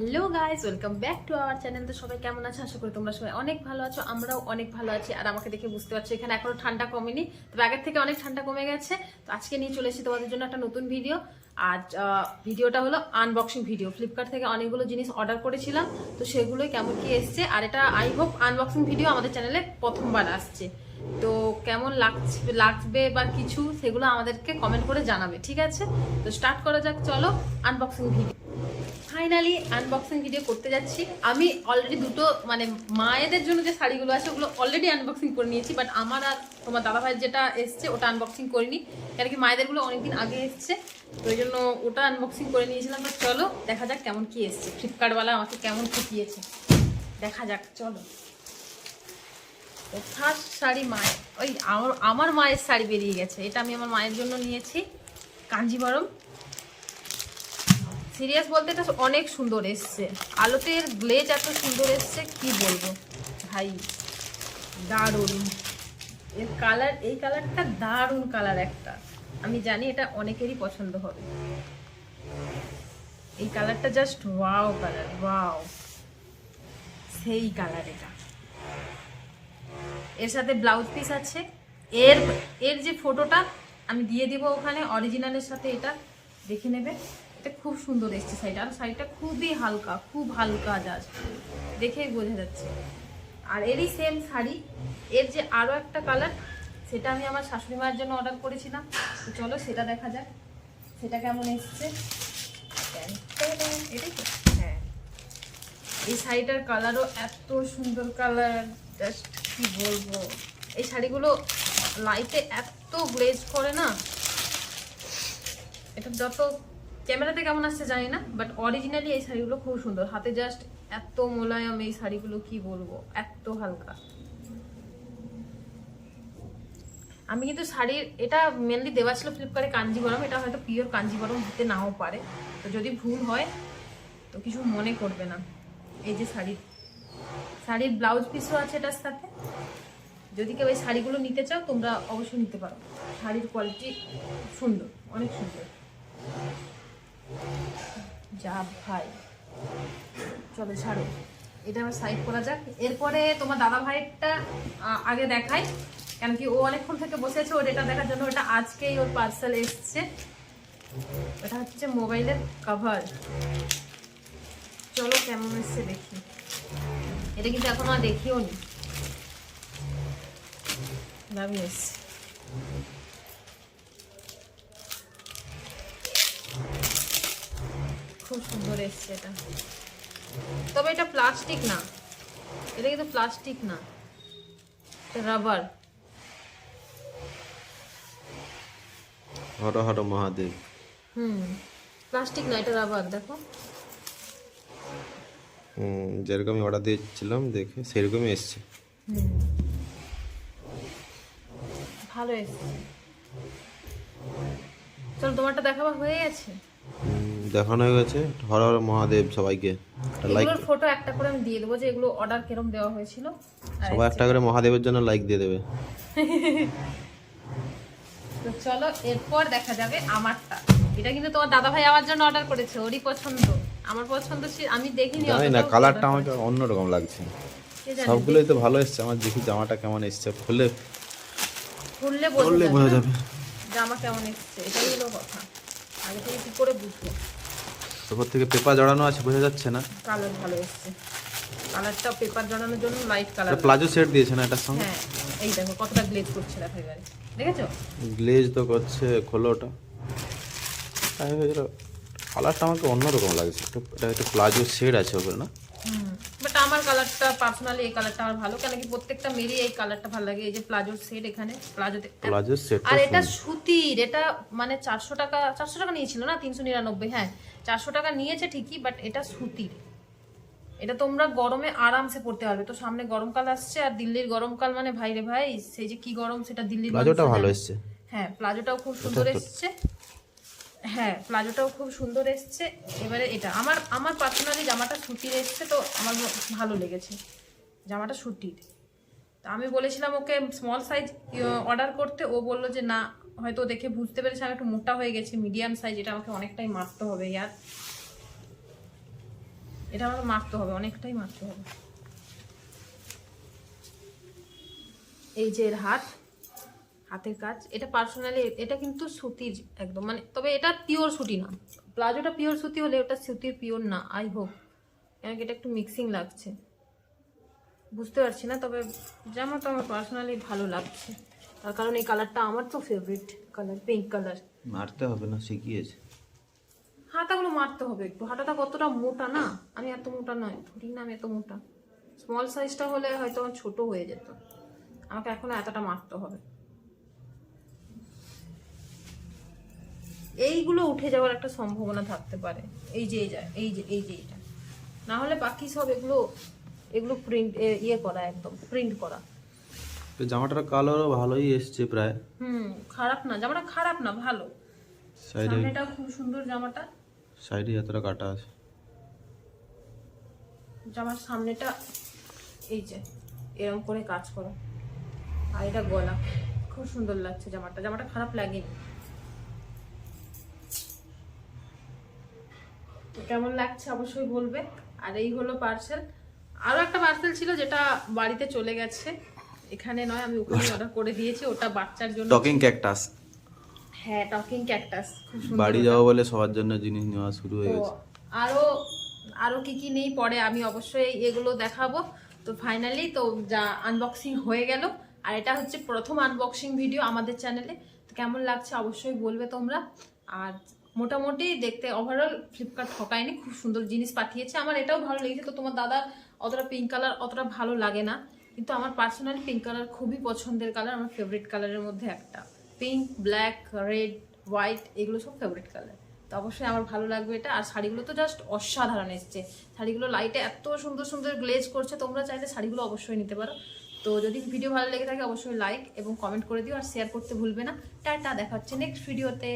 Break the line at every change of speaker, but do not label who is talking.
Hello guys, welcome back to our channel. তো সবাই কেমন আছো? আশা করি তোমরা সবাই অনেক ভালো আছো। আমরাও অনেক ভালো আছি। আর আমাকে দেখে বুঝতে পারছো এখানে এখনো ঠান্ডা কমেনি, তবে আগের থেকে অনেক ঠান্ডা কমে গেছে। তো আজকে নিয়ে চলে এসেছি তোমাদের জন্য একটা নতুন ভিডিও। আজ ভিডিওটা হলো আনবক্সিং ভিডিও। ফ্লিপকার্ট থেকে অনেকগুলো জিনিস অর্ডার করেছিলাম, তো সেগুলোই কেমন কি এসছে। আর এটা আই হোপ আনবক্সিং ভিডিও আমাদের চ্যানেলে প্রথমবার আসছে। তো কেমন লাগবে বা কিছু সেগুলো আমাদেরকে কমেন্ট করে জানাবে, ঠিক আছে? তো স্টার্ট করা যাক, চলো unboxing video. Finally unboxing video করতে যাচ্ছি। আমি অলরেডি দুটো মানে মায়েদের জন্য যে শাড়িগুলো আছে ওগুলো অলরেডি আনবক্সিং করে নিয়েছি, বাট আমার আর তোমার দাদা ভাইয়ের যেটা এসছে ওটা আনবক্সিং করিনি, কেন কি মায়েদেরগুলো অনেকদিন আগে এসছে, তো ওই জন্য ওটা আনবক্সিং করে নিয়েছিলাম। তো চলো দেখা যাক কেমন কি এসছে, ফ্লিপকার্টওয়ালা আমাকে কেমন ঠকিয়েছে, দেখা যাক চলো। তো ফার্স্ট শাড়ি মায়ের, ওই আমার মায়ের শাড়ি বেরিয়ে গেছে। এটা আমি আমার মায়ের জন্য নিয়েছি, কাঞ্জিভারম। সিরিয়াস বলতে এটা অনেক সুন্দর এসছে, আলোতে এর গ্লেজ এত সুন্দর এসছে কি বলবো ভাই, দারুণ এর কালার। এই কালারটা দারুণ কালার একটা, আমি জানি এটা অনেকেরই পছন্দ হবে। এই কালারটা জাস্ট ওয়াও কালার, ওয়াও সেই কালার। এটা এর সাথে ব্লাউজ পিস আছে। এর এর যে ফটোটা আমি দিয়ে দিব ওখানে, অরিজিনালের সাথে এটা দেখে নেবে। এটা খুব সুন্দর এসছে শাড়িটা, আর শাড়িটা খুবই হালকা, খুব হালকা, জাস্ট দেখেই বোঝা যাচ্ছে। আর এরই সেম শাড়ি, এর যে আরও একটা কালার, সেটা আমি আমার শাশুড়ি মায়ের জন্য অর্ডার করেছিলাম। তো চলো সেটা দেখা যাক সেটা কেমন এসছে। এটাই তো, হ্যাঁ। এই শাড়িটার কালারও এত সুন্দর কালার, জাস্ট কি বলবো। এই শাড়িগুলো লাইটে এত গ্লেজ করে না, এটা যত ক্যামেরাতে কেমন আসছে জানি না, বাট অরিজিনালি এই শাড়িগুলো খুব সুন্দর। হাতে জাস্ট এত মোলায়েম এই শাড়িগুলো, কি বলবো, এত হালকা। আমি কিন্তু শাড়ির এটা মেনলি দেওয়া ছিল ফ্লিপকার্টে কাঞ্জিভারম, এটা হয়তো পিওর কাঞ্জিভারম দিতে নাও পারে, তো যদি ভুল হয় তো কিছু মনে করবে না। এই যে শাড়ির ব্লাউজ পিসও আছে এটার সাথে। যদি কেউ এই শাড়িগুলো নিতে চাও তোমরা অবশ্যই নিতে পারো, শাড়ির কোয়ালিটি সুন্দর, অনেক সুন্দর। যা ভাই, চলো ছাড়ো, এটা আমার সাইড করা যাক। এরপরে তোমার দাদা ভাইয়েরটা আগে দেখাই, কেন কি ও অনেকক্ষণ থেকে বসেছে ওর এটা দেখার জন্য। এটা আজকেই ওর পার্সেল এসছে। এটা হচ্ছে মোবাইলের কভার। চলো কেমন এসছে দেখি। এটা কিন্তু এখনো আর দেখিও নি, দামি এসছে। খুব সুন্দর এসছে এটা, তবে এটা প্লাস্টিক না, এটা কিন্তু প্লাস্টিক না, এটা রাবার।
হর হর মহাদেব।
প্লাস্টিক না, এটা রাবার। দেখো
যেরকমই অর্ডার দিয়েছিলাম দেখে সেরকমই এসছে।
ভালো এসছে। চলো তোমারটা দেখাবা হয়ে গেছে,
দেখানো হয়ে গেছে। হর হর মহাদেব সবাইকে লাইক,
এগুলোর ফটো একটা করে আমি দিয়ে দেবো যে এগুলো অর্ডার কিরম দেওয়া হয়েছিল।
সবাই একটা করে মহাদেবের জন্য লাইক দিয়ে দেবে।
তো চলো এরপর দেখা যাবে আমারটা। এটা কিন্তু তোমার দাদা ভাই আমার জন্য অর্ডার করেছে, ওরই পছন্দ। আমার পছন্দ আমি দেখিনি,
জানি না, কালারটা আমাকে অন্যরকম লাগছে। সবগুলোই তো ভালো এসছে, আমার দেখি জামাটা কেমন এসছে, খুললে বোঝা যাবে
জামা কেমন এসছে। এটাই হলো কথা, আগে থেকে কি করে বুঝবো।
উপর থেকে পেপার জড়ানো আছে, বোঝা যাচ্ছে না।
কালার ভালো এসছে, কালারটা পেপার জড়ানোর জন্য লাইট কালার।
প্লাজো সেট দিয়েছে না এটার সঙ্গে?
হ্যাঁ, এই দেখো কতটা গ্লেজ করছে, দেখো এবারে দেখেছো?
গ্লেজ তো করছে, খোলো ওটা। কালারটা আমাকে অন্যরকম লাগছে, এটা একটু প্লাজো শেড আছে ওপরে না?
বাট আমার কালারটা পার্সোনালি এই কালারটা আমার ভালো, কেন কি প্রত্যেকটা মেরি এই কালারটা ভালো লাগে। এই যে প্লাজোর সেট, এখানে
প্লাজো সেট।
আর এটা সুতির, এটা মানে 400 টাকা নিয়েছিল না, 399। হ্যাঁ 400 টাকা নিয়েছে ঠিকই, বাট এটা সুতির। এটা তোমরা গরমে আরামসে পড়তে পারবে। তো সামনে গরমকাল আসছে, আর দিল্লির গরমকাল মানে ভাই রে ভাই, সেই যে কি গরম সেটা দিল্লির।
প্লাজোটা ভালো এসছে।
হ্যাঁ প্লাজোটাও খুব সুন্দর এসছে। হ্যাঁ প্লাজোটাও খুব সুন্দর এসছে। এবারে এটা আমার পার্সোনালি জামাটা সুতির এসছে, তো আমার ভালো লেগেছে জামাটা সুতির। তা আমি বলেছিলাম ওকে স্মল সাইজ অর্ডার করতে, ও বললো যে না, হয়তো দেখে বুঝতে পেরেছে আমি একটু মোটা হয়ে গেছি, মিডিয়াম সাইজ, এটা আমাকে অনেকটাই মারতে হবে ইয়ার। এটা আমাকে মাখতে হবে, অনেকটাই মাখতে হবে। এই যে এর হাতের কাজ, এটা পার্সোনালি এটা কিন্তু সুতির একদম, মানে তবে এটা পিওর সুতি না। প্লাজোটা পিওর সুতি হলে ওটা সুতির পিওর না, আই হোপ, কেন এটা একটু মিক্সিং লাগছে, বুঝতে পারছি না। তবে জামাটা আমার পার্সোনালি ভালো লাগছে, তার কারণ এই কালারটা আমার তো ফেভারিট কালার, পিঙ্ক কালার।
মারতে হবে না, শিখিয়েছে।
হাতাগুলো মারতে হবে একটু, হাতাটা কতটা মোটা না, আমি এত মোটা নয়, ধরি না আমি এত মোটা। স্মল সাইজটা হলে হয়তো আমার ছোট হয়ে যেত, আমাকে এখন এতটা মারতে হবে। এইগুলো উঠে যাওয়ার একটা সম্ভাবনা থাকতে পারে, এই যে এটা না হলে বাকি সব এগুলো প্রিন্ট ইয়ে করা, একদম প্রিন্ট করা।
তো জামাটার কালারও ভালোই এসছে প্রায়।
খারাপ না, জামাটা খারাপ না, ভালো।
সাইডে
সামনেটাও খুব সুন্দর জামাটা,
সাইডে এতটা কাটা আছে।
জামার সামনেটা এই যে এরকম করে কাজ করা, আর এটা গলা, খুব সুন্দর লাগছে জামাটা খারাপ লাগেনি। তো কেমন লাগছে অবশ্যই বলবে। আর এই হলো পার্সেল। আরো একটা পার্সেল ছিল যেটা বাড়িতে চলে গেছে, এখানে নয়, আমি ওখানে অর্ডার করে দিয়েছি, ওটা বাচ্চার জন্য।
Talking cactus.
হ্যাঁ, টকিং ক্যাকটাস, খুব সুন্দর।
বাড়ি যাওয়া বলে সবার জন্য জিনিস নেওয়া শুরু হয়ে
তো
গেছে।
আরো কি নেই পরে আমি অবশ্যই এগুলো দেখাবো। তো ফাইনালি তো যা আনবক্সিং হয়ে গেল, আর এটা হচ্ছে প্রথম আনবক্সিং ভিডিও আমাদের চ্যানেলে। তো কেমন লাগছে অবশ্যই বলবে তোমরা। আর মোটামুটি দেখতে ওভারঅল ফ্লিপকার্ট ঠকায়নি, খুব সুন্দর জিনিস পাঠিয়েছে, আমার এটাও ভালো লেগেছে। তো তোমার দাদা অতটা পিঙ্ক কালার অতটা ভালো লাগে না, কিন্তু আমার পার্সোনালি পিঙ্ক কালার খুবই পছন্দের কালার, আমার ফেভারিট কালারের মধ্যে একটা। পিঙ্ক, ব্ল্যাক, রেড, হোয়াইট এগুলো সব ফেভারিট কালার। তো অবশ্যই আমার ভালো লাগবে এটা। আর শাড়িগুলো তো জাস্ট অসাধারণ এসছে, শাড়িগুলো লাইটে এত সুন্দর সুন্দর গ্লেজ করছে, তোমরা চাইলে শাড়িগুলো অবশ্যই নিতে পারো। তো যদি ভিডিও ভালো লেগে থাকে অবশ্যই লাইক এবং কমেন্ট করে দিও, আর শেয়ার করতে ভুলবে না। টাটা, দেখা হচ্ছে নেক্সট ভিডিওতে।